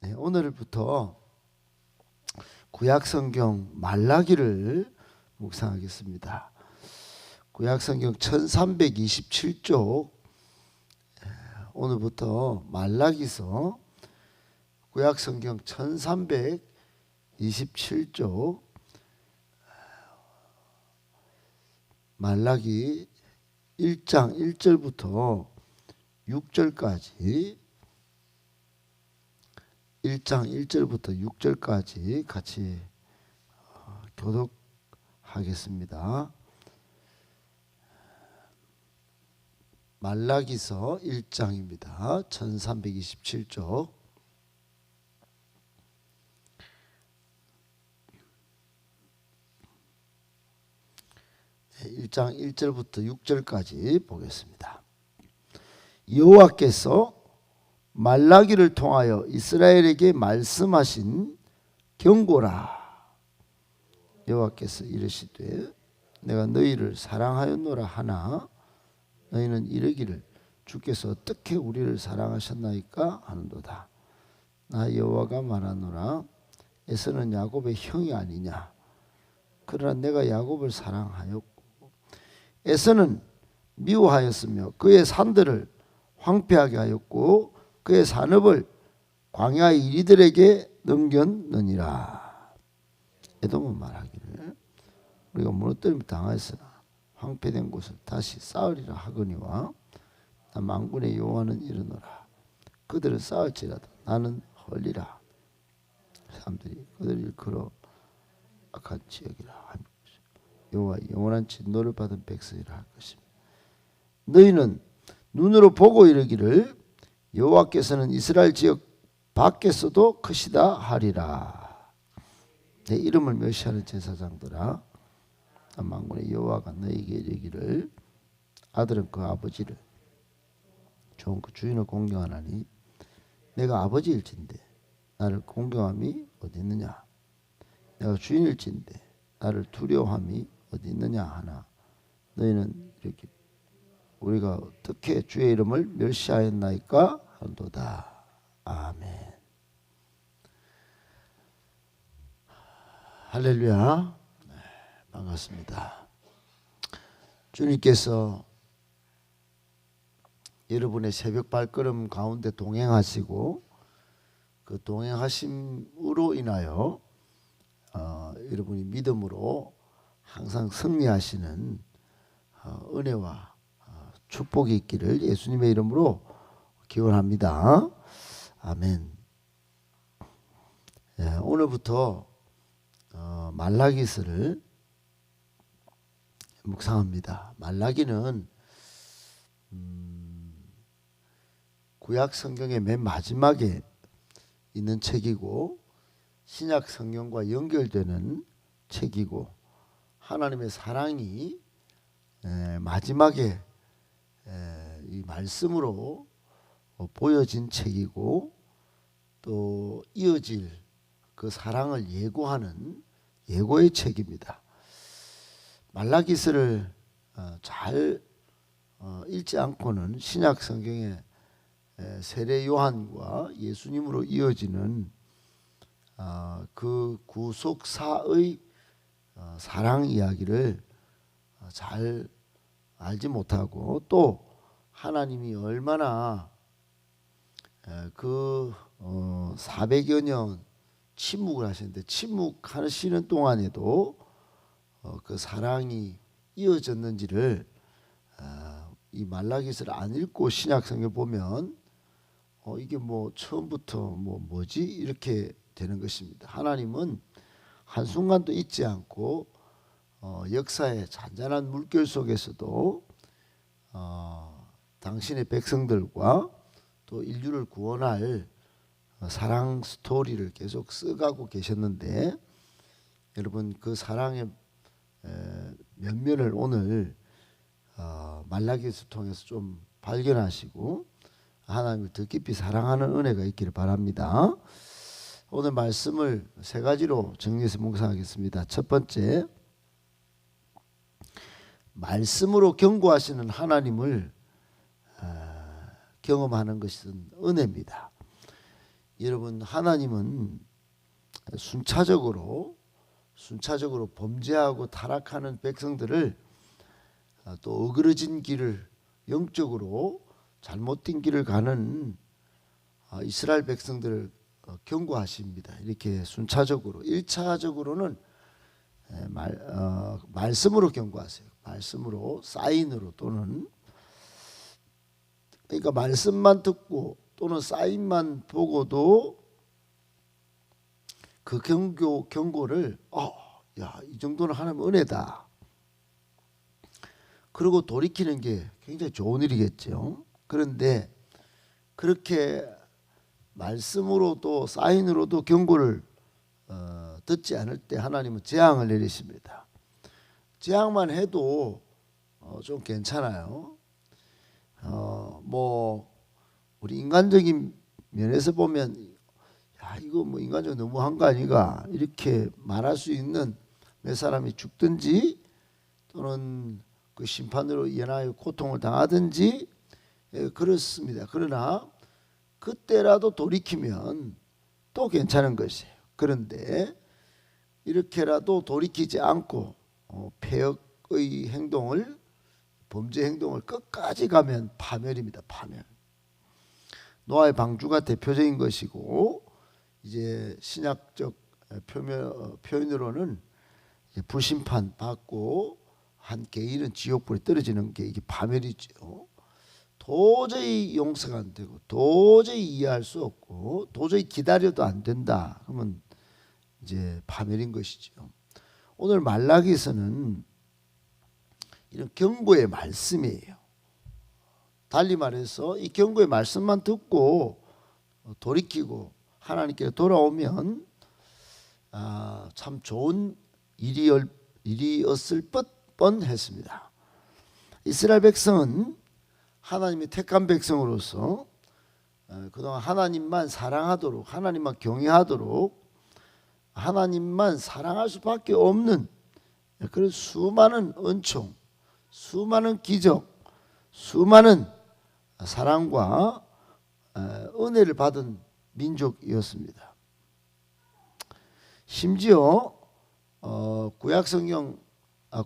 네, 오늘부터 구약성경 말라기를 묵상하겠습니다. 구약성경 1327쪽, 오늘부터 말라기서 구약성경 1327쪽 말라기 1장 1절부터 6절까지 1장 1절부터 6절까지 같이 교독하겠습니다. 말라기서 1장입니다. 1327쪽. 네, 1장 1절부터 6절까지 보겠습니다. 여호와께서 말라기를 통하여 이스라엘에게 말씀하신 경고라. 여호와께서 이르시되 내가 너희를 사랑하였노라 하나 너희는 이르기를 주께서 어떻게 우리를 사랑하셨나이까 하는도다. 나 여호와가 말하노라. 에서는 야곱의 형이 아니냐. 그러나 내가 야곱을 사랑하였고 에서는 미워하였으며 그의 산들을 황폐하게 하였고 그의 산업을 광야의 이리들에게 넘겼느니라. 에돔은 말하기를 우리가 무너뜨림 당하였으나 황폐된 곳을 다시 쌓으리라 하거니와 나 만군의 여호와는 이르노라. 그들은 쌓을지라도 나는 헐리라. 사람들이 그들을 일컬어 악한 지역이라 하며 여호와 영원한 진노를 받은 백성이라 할 것입니다. 너희는 눈으로 보고 이르기를 여호와께서는 이스라엘 지역 밖에서도 크시다 하리라. 내 이름을 멸시하는 제사장들아, 만군의 여호와가 너희에게 이르기를 아들은 그 아버지를 좋은 그 주인을 공경하나니 내가 아버지일진데 나를 공경함이 어디 있느냐. 내가 주인일진데 나를 두려워함이 어디 있느냐 하나 너희는 이렇게 우리가 어떻게 주의 이름을 멸시하였나이까 한도다. 아멘. 할렐루야. 네, 반갑습니다. 주님께서 여러분의 새벽 발걸음 가운데 동행하시고 그 동행하심으로 인하여 여러분이 믿음으로 항상 승리하시는 은혜와 축복이 있기를 예수님의 이름으로 기원합니다. 아멘. 예, 오늘부터 말라기서를 묵상합니다. 말라기는 구약 성경의 맨 마지막에 있는 책이고 신약 성경과 연결되는 책이고 하나님의 사랑이 마지막에 이 말씀으로 보여진 책이고 또 이어질 그 사랑을 예고하는 예고의 책입니다. 말라기서를 잘 읽지 않고는 신약 성경의 세례 요한과 예수님으로 이어지는 그 구속사의 사랑 이야기를 잘 알지 못하고 또 하나님이 얼마나 그 400여 년 침묵을 하셨는데 침묵하시는 동안에도 그 사랑이 이어졌는지를 이 말라기서를 안 읽고 신약 성경 보면 이게 뭐 처음부터 뭐지 이렇게 되는 것입니다. 하나님은 한순간도 잊지 않고 역사의 잔잔한 물결 속에서도 당신의 백성들과 또 인류를 구원할 사랑 스토리를 계속 써가고 계셨는데 여러분 그 사랑의 면면을 오늘 말라기서 통해서 좀 발견하시고 하나님을 더 깊이 사랑하는 은혜가 있기를 바랍니다. 오늘 말씀을 세 가지로 정리해서 묵상하겠습니다. 첫 번째, 말씀으로 경고하시는 하나님을 경험하는 것은 은혜입니다. 여러분, 하나님은 순차적으로 범죄하고 타락하는 백성들을 또 어그러진 길을, 영적으로 잘못된 길을 가는 이스라엘 백성들을 경고하십니다. 이렇게 순차적으로. 1차적으로는 말씀으로 경고하세요. 말씀으로, 사인으로, 또는 그러니까 말씀만 듣고 또는 사인만 보고도 그 경고를 야, 이 정도는 하나님 은혜다, 그리고 돌이키는 게 굉장히 좋은 일이겠죠. 그런데 그렇게 말씀으로도 사인으로도 경고를 듣지 않을 때 하나님은 재앙을 내리십니다. 재앙만 해도 좀 괜찮아요. 뭐 우리 인간적인 면에서 보면 야, 이거 뭐 인간적으로 너무한 거 아니가, 이렇게 말할 수 있는, 몇 사람이 죽든지 또는 그 심판으로 인하여 고통을 당하든지 그렇습니다. 그러나 그때라도 돌이키면 또 괜찮은 것이에요. 그런데 이렇게라도 돌이키지 않고 폐역의 행동을, 범죄 행동을 끝까지 가면 파멸입니다. 파멸. 노아의 방주가 대표적인 것이고, 이제 신약적 표현으로는 불심판 받고 한 개인은 지옥불에 떨어지는 게 이게 파멸이죠. 도저히 용서가 안 되고 도저히 이해할 수 없고 도저히 기다려도 안 된다. 그러면 이제 파멸인 것이죠. 오늘 말라기서는 이런 경고의 말씀이에요. 달리 말해서 이 경고의 말씀만 듣고 돌이키고 하나님께 돌아오면 참 좋은 일이었을 뻔했습니다. 이스라엘 백성은 하나님이 택한 백성으로서 그동안 하나님만 사랑하도록, 하나님만 경외하도록, 하나님만 사랑할 수밖에 없는 그런 수많은 은총, 수많은 기적, 수많은 사랑과 은혜를 받은 민족이었습니다. 심지어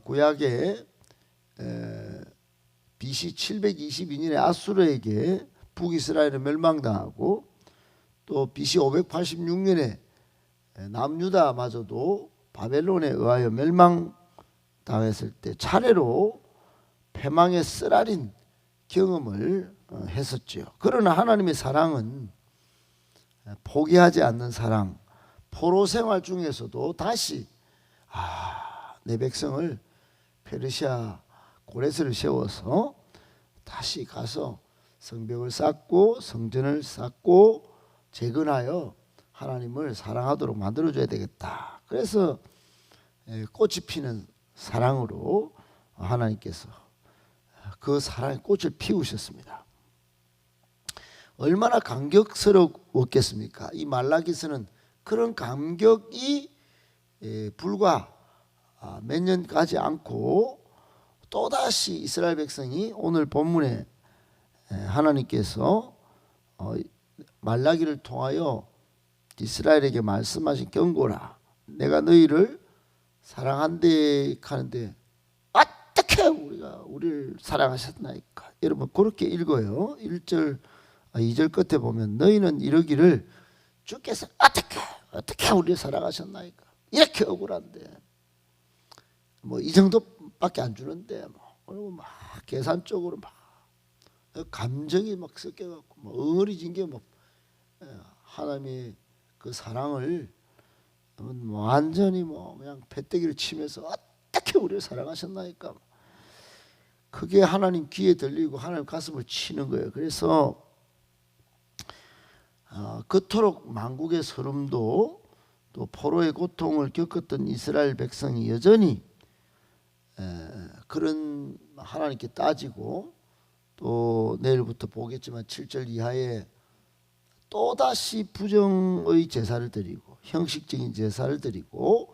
구약에 BC 722년에 아수르에게 북이스라엘을 멸망당하고, 또 BC 586년에 남유다마저도 바벨론에 의하여 멸망당했을 때 차례로 패망의 쓰라린 경험을 했었죠. 그러나 하나님의 사랑은 포기하지 않는 사랑, 포로 생활 중에서도 다시 내 백성을 페르시아 고레스를 세워서 다시 가서 성벽을 쌓고 성전을 쌓고 재건하여 하나님을 사랑하도록 만들어줘야 되겠다. 그래서 꽃이 피는 사랑으로 하나님께서 그 사랑의 꽃을 피우셨습니다. 얼마나 감격스러웠겠습니까? 이 말라기서는 그런 감격이 불과 몇 년 가지 않고 또다시 이스라엘 백성이, 오늘 본문에 하나님께서 말라기를 통하여 이스라엘에게 말씀하신 경고라. 내가 너희를 사랑한대 하는데 어떻게 우리를 사랑하셨나이까. 여러분 그렇게 읽어요. 1절 2절 끝에 보면 너희는 이러기를 주께서 어떻게 우리를 사랑하셨나이까. 이렇게 억울한데 뭐 이 정도밖에 안 주는데 그리고 막 계산적으로 막 감정이 막 섞여갖고 뭐 엉어리진 게 뭐 하나님의 그 사랑을 완전히 그냥 배때기를 치면서 어떻게 우리를 사랑하셨나이까. 그게 하나님 귀에 들리고 하나님 가슴을 치는 거예요. 그래서 그토록 만국의 서름도 또 포로의 고통을 겪었던 이스라엘 백성이 여전히 그런 하나님께 따지고, 또 내일부터 보겠지만 7절 이하에 또다시 부정의 제사를 드리고 형식적인 제사를 드리고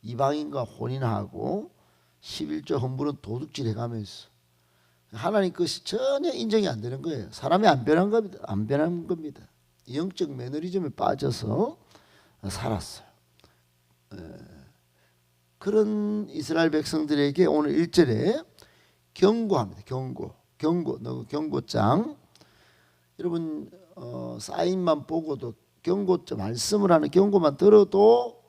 이방인과 혼인하고 11조 헌물은 도둑질 해가면서 하나님 것이 전혀 인정이 안 되는 거예요. 사람이 안 변한 겁니다. 안 변한 겁니다. 영적 매너리즘에 빠져서 살았어요. 그런 이스라엘 백성들에게 오늘 1절에 경고합니다. 경고장. 여러분 사인만 보고도 경고점 말씀을 하는 경고만 들어도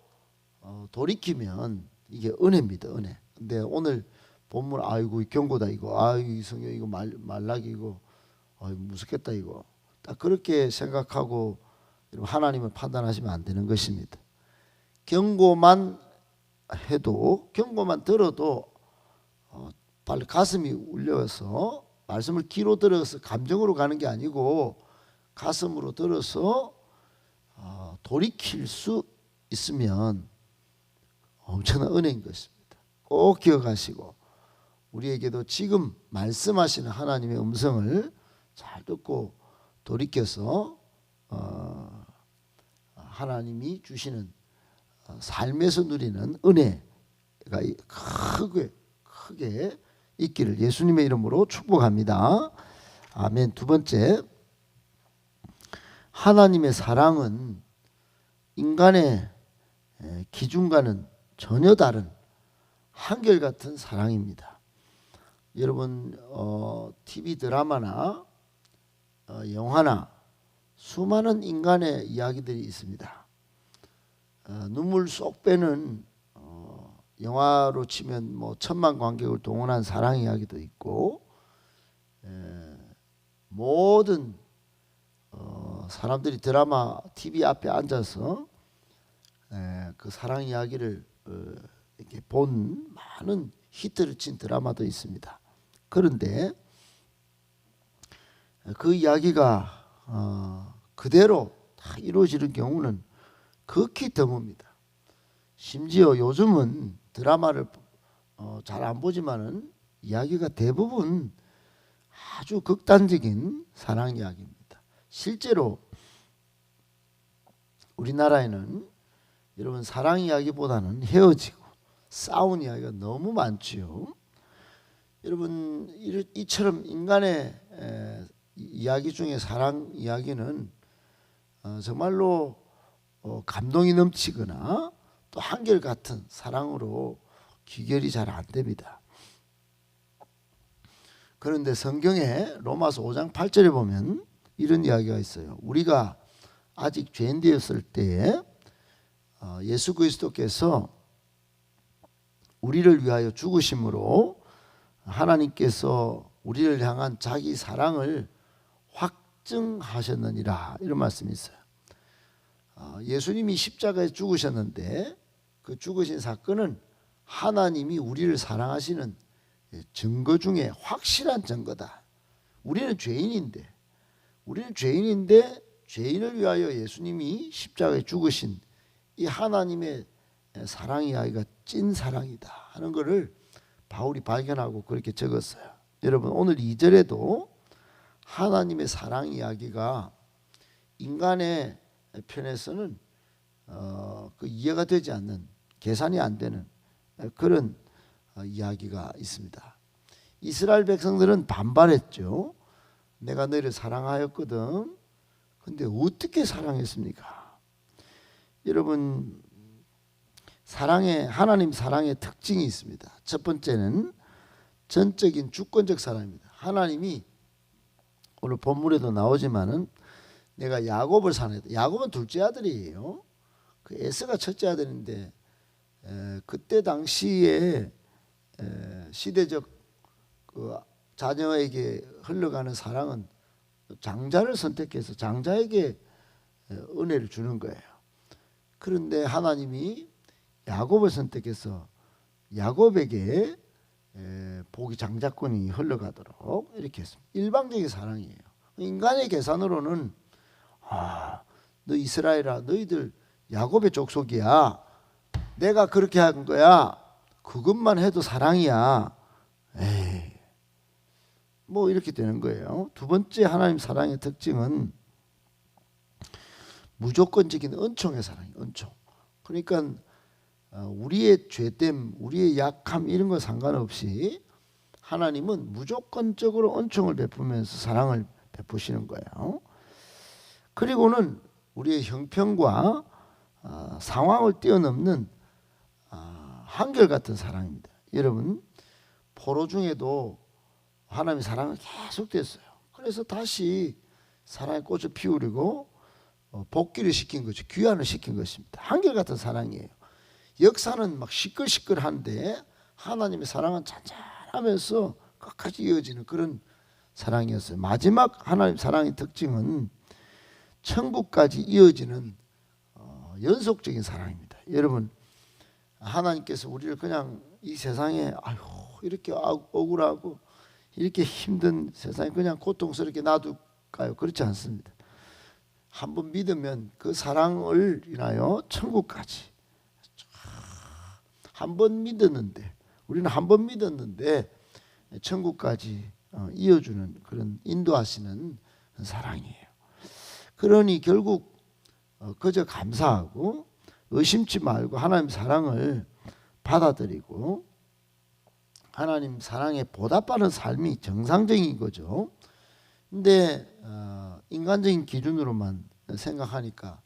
돌이키면 이게 은혜입니다. 은혜. 근데 오늘 본문 아이고 경고다 이거. 아이고 이 성경 이거 말라기 이거. 아이고 무섭겠다 이거. 딱 그렇게 생각하고 하나님을 판단하시면 안 되는 것입니다. 경고만 해도 경고만 들어도 빨리 가슴이 울려서 말씀을 귀로 들어서 감정으로 가는 게 아니고 가슴으로 들어서 돌이킬 수 있으면 엄청난 은혜인 것입니다. 꼭 기억하시고 우리에게도 지금 말씀하시는 하나님의 음성을 잘 듣고 돌이켜서 하나님이 주시는 삶에서 누리는 은혜가 크게 있기를 예수님의 이름으로 축복합니다. 아멘. 두 번째, 하나님의 사랑은 인간의 기준과는 전혀 다른 한결같은 사랑입니다. 여러분 TV 드라마나 영화나 수많은 인간의 이야기들이 있습니다. 눈물 쏙 빼는 영화로 치면 뭐 1000만 관객을 동원한 사랑 이야기도 있고 모든 사람들이 드라마 TV 앞에 앉아서 그 사랑 이야기를 이렇게 본 많은 히트를 친 드라마도 있습니다. 그런데 그 이야기가 그대로 다 이루어지는 경우는 극히 드뭅니다. 심지어 요즘은 드라마를 잘 안 보지만은 이야기가 대부분 아주 극단적인 사랑 이야기입니다. 실제로 우리나라에는 여러분 사랑 이야기보다는 헤어지고 싸운 이야기가 너무 많지요. 여러분 이처럼 인간의 이야기 중에 사랑 이야기는 정말로 감동이 넘치거나 또 한결같은 사랑으로 귀결이 잘 안 됩니다. 그런데 성경에 로마서 5장 8절에 보면 이런 이야기가 있어요. 우리가 아직 죄인 되었을 때에 예수 그리스도께서 우리를 위하여 죽으심으로 하나님께서 우리를 향한 자기 사랑을 확증하셨느니라, 이런 말씀이 있어요. 예수님이 십자가에 죽으셨는데 그 죽으신 사건은 하나님이 우리를 사랑하시는 증거 중에 확실한 증거다. 우리는 죄인인데 죄인을 위하여 예수님이 십자가에 죽으신 이 하나님의 사랑 이야기가 찐 사랑이다 하는 것을 바울이 발견하고 그렇게 적었어요. 여러분 오늘 2절에도 하나님의 사랑 이야기가 인간의 편에서는 그 이해가 되지 않는, 계산이 안 되는 그런 이야기가 있습니다. 이스라엘 백성들은 반발했죠. 내가 너희를 사랑하였거든. 근데 어떻게 사랑했습니까? 여러분 하나님 사랑의 특징이 있습니다. 첫 번째는 전적인 주권적 사랑입니다. 하나님이 오늘 본문에도 나오지만은 내가 야곱을 사랑했다. 야곱은 둘째 아들이에요. 그 에서가 첫째 아들인데 그때 당시에 시대적 그 자녀에게 흘러가는 사랑은 장자를 선택해서 장자에게 은혜를 주는 거예요. 그런데 하나님이 야곱을 선택해서 야곱에게 복이 장자권이 흘러가도록 이렇게 했습니다. 일방적인 사랑이에요. 인간의 계산으로는 너 이스라엘아, 너희들 야곱의 족속이야. 내가 그렇게 한 거야. 그것만 해도 사랑이야. 에이, 뭐 이렇게 되는 거예요. 두 번째 하나님 사랑의 특징은 무조건적인 은총의 사랑이에요. 은총. 그러니까 우리의 죄됨, 우리의 약함 이런 거 상관없이 하나님은 무조건적으로 은총을 베푸면서 사랑을 베푸시는 거예요. 그리고는 우리의 형편과 상황을 뛰어넘는 한결같은 사랑입니다. 여러분, 포로 중에도 하나님의 사랑은 계속됐어요. 그래서 다시 사랑의 꽃을 피우려고 복귀를 시킨 거죠. 귀환을 시킨 것입니다. 한결같은 사랑이에요. 역사는 막 시끌시끌한데 하나님의 사랑은 잔잔하면서 끝까지 이어지는 그런 사랑이었어요. 마지막 하나님 사랑의 특징은 천국까지 이어지는 연속적인 사랑입니다. 여러분, 하나님께서 우리를 그냥 이 세상에 이렇게 억울하고 이렇게 힘든 세상에 그냥 고통스럽게 놔둘까요? 그렇지 않습니다. 한번 믿으면 그 사랑을 인하여 천국까지 한 번 믿었는데, 우리는 한 번 믿었는데 천국까지 이어주는 그런 인도하시는 사랑이에요. 그러니 결국 그저 감사하고 의심치 말고 하나님 사랑을 받아들이고 하나님 사랑에 보답하는 삶이 정상적인 거죠. 근데 인간적인 기준으로만 생각하니까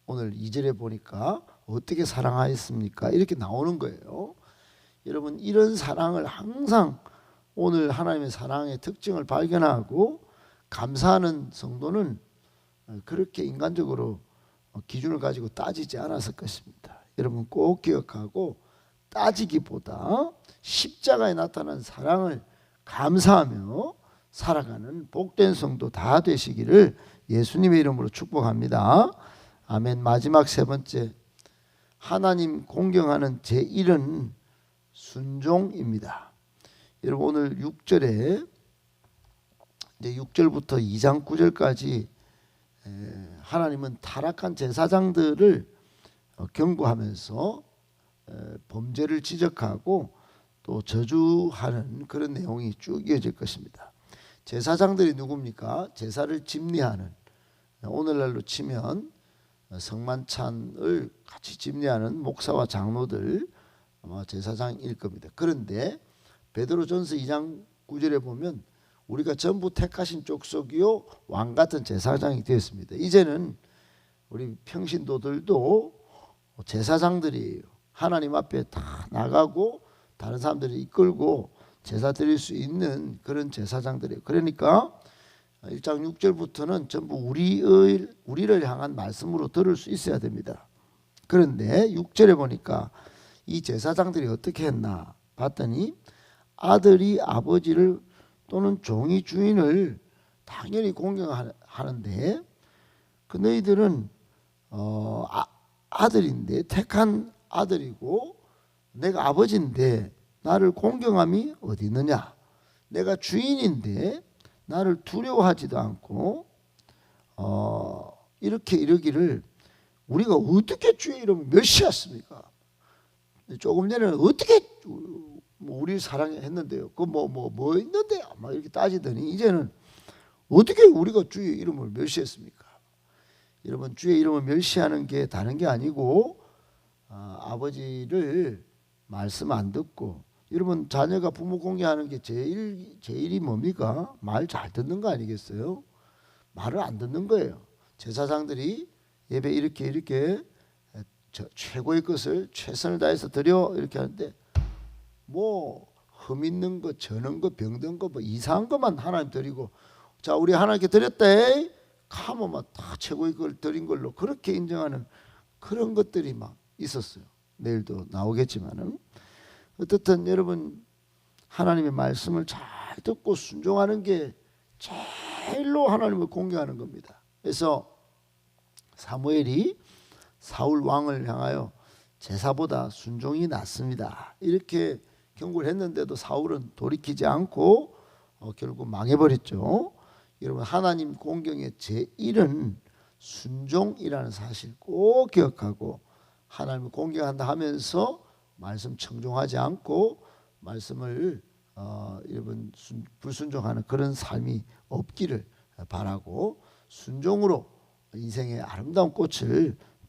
오늘 2절에 보니까 어떻게 사랑하였습니까? 이렇게 나오는 거예요. 여러분, 이런 사랑을 항상 오늘 하나님의 사랑의 특징을 발견하고 감사하는 성도는 그렇게 인간적으로 기준을 가지고 따지지 않았을 것입니다. 여러분 꼭 기억하고, 따지기보다 십자가에 나타난 사랑을 감사하며 살아가는 복된 성도 다 되시기를 예수님의 이름으로 축복합니다. 아멘. 마지막 세 번째, 하나님 공경하는 제1은 순종입니다. 여러분 오늘 6절에 이제 6절부터 2장 9절까지 하나님은 타락한 제사장들을 경고하면서 범죄를 지적하고 또 저주하는 그런 내용이 쭉 이어질 것입니다. 제사장들이 누굽니까? 제사를 집리하는, 오늘날로 치면 성만찬을 같이 집리하는 목사와 장로들, 아마 제사장일 겁니다. 그런데 베드로전서 2장 9절에 보면 우리가 전부 택하신 족속이요 왕 같은 제사장이 되었습니다. 이제는 우리 평신도들도 제사장들이에요. 하나님 앞에 다 나가고 다른 사람들을 이끌고 제사 드릴 수 있는 그런 제사장들이에요. 그러니까 1장 6절부터는 전부 우리를 향한 말씀으로 들을 수 있어야 됩니다. 그런데 6절에 보니까 이 제사장들이 어떻게 했나 봤더니 아들이 아버지를 또는 종이 주인을 당연히 공경하는데 그 너희들은 아들인데, 택한 아들이고 내가 아버지인데 나를 공경함이 어디 있느냐? 내가 주인인데 나를 두려워하지도 않고 이렇게 이러기를 우리가 어떻게 주의 이름을 멸시했습니까? 조금 전에는 어떻게 우리를 사랑했는데요. 그 뭐 있는데 막 이렇게 따지더니 이제는 어떻게 우리가 주의 이름을 멸시했습니까? 여러분, 주의 이름을 멸시하는 게 다른 게 아니고 아버지를 말씀 안 듣고, 여러분 자녀가 부모 공경하는 게 제일이 뭡니까? 말 잘 듣는 거 아니겠어요? 말을 안 듣는 거예요. 제사장들이 예배 이렇게 최고의 것을 최선을 다해서 드려 이렇게 하는데 뭐 흠 있는 거, 저는 거, 병든 거, 뭐 이상한 것만 하나님 드리고, 자 우리 하나님께 드렸다 하면 막 다 최고의 걸 드린 걸로 그렇게 인정하는 그런 것들이 막 있었어요. 내일도 나오겠지만은 어떻든 여러분 하나님의 말씀을 잘 듣고 순종하는 게 제일로 하나님을 공경하는 겁니다. 그래서 사무엘이 사울 왕을 향하여 제사보다 순종이 낫습니다 이렇게 경고를 했는데도 사울은 돌이키지 않고 결국 망해버렸죠. 여러분 하나님 공경의 제1은 순종이라는 사실 꼭 기억하고 하나님을 공경한다 하면서 말씀 청종하지 않고 말씀을 여러분 불순종하는 그런 삶이 없기를 바라고, 순종으로 인생의 아름다운 꽃을